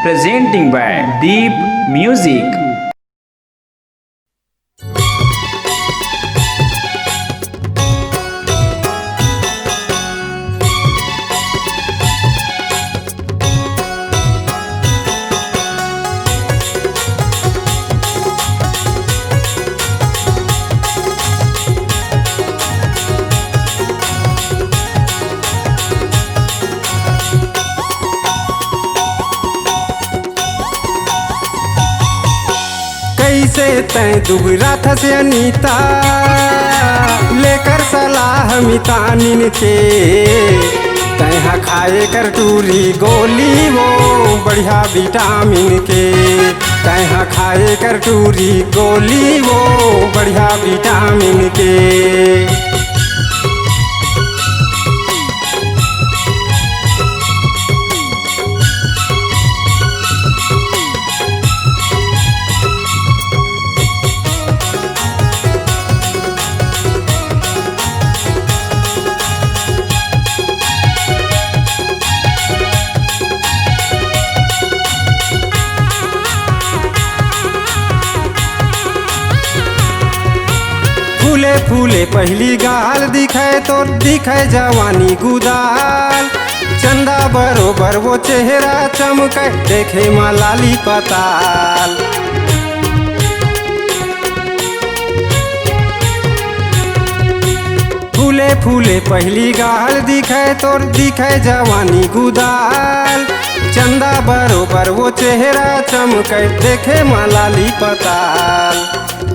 presenting by Deep Music. कैसे तय दुबरा था से अनीता लेकर सलाह मितानिन के तैहा खाए कर टूरी गोली वो बढ़िया विटामिन के तैहा खाए कर टूरी गोली वो बढ़िया विटामिन के। फूले फूले पहली गाल दिखे तो दिखे जवानी गुदाल चंदा बरोबर वो चेहरा चमके देखे मलाली पताल। फूले फूले पहली गाल दिखे तो दिखे जवानी गुदाल चंदा बरोबर वो चेहरा चमके देखे मलाली पताल।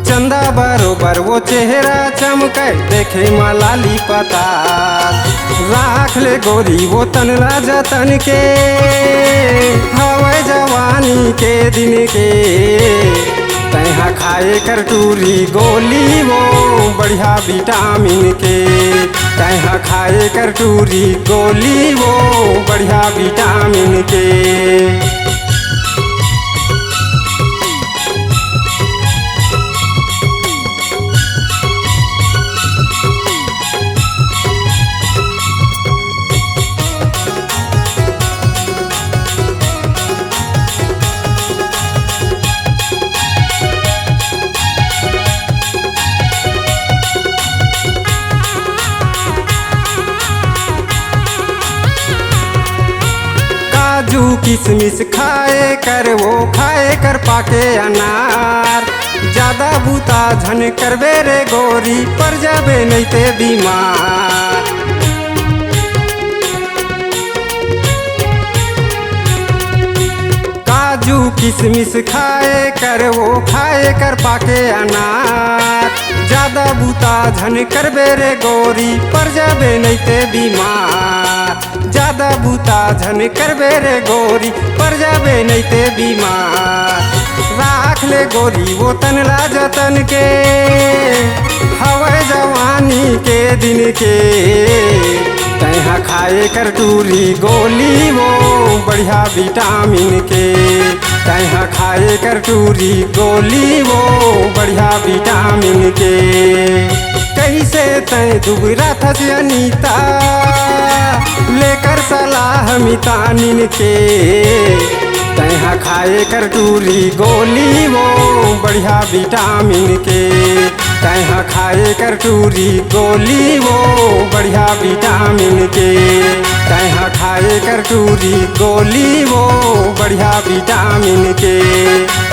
चंदा बरोबर वो चेहरा चमके देखे मलाली पताल। राख ले गोरी वो तनला जतन के हवे जवानी के दिन के तैहा खाए कर टूरी गोली वो बढ़िया विटामिन के तैहा खाए कर टूरी गोली वो बढ़िया विटामिन के। काजू किशमिश खाए कर वो खाए कर पाके अनार ज्यादा बूता झन करबे रे गोरी पर जाबे नहीं ते बीमार। काजू किशमिश खाए कर वो खाए कर पाके अनार ज्यादा बूता झन करबे रे गोरी पर जाबे नहीं ते बीमार। ज्यादा बूता झन करबे रे गोरी पर जाबे नहीं ते बीमार। राख ले गोरी वो तनला जतन के हवे जवानी के दिन के तैहा खाए कर टूरी गोली वो बढ़िया विटामिन के तैहा खाए कर टूरी गोली वो बढ़िया विटामिन के। कैसे तय दुबरा था से अनीता लेकर सलाह मितानिन के तैहा खाए कर टूरी गोली वो बढ़िया विटामिन के तैहा खाए कर टूरी गोली वो बढ़िया विटामिन के तैहा खाए कर टूरी गोली वो बढ़िया विटामिन के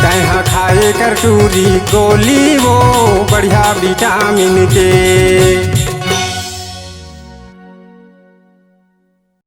तैहा खाए कर टूरी गोली वो बढ़िया विटामिन के।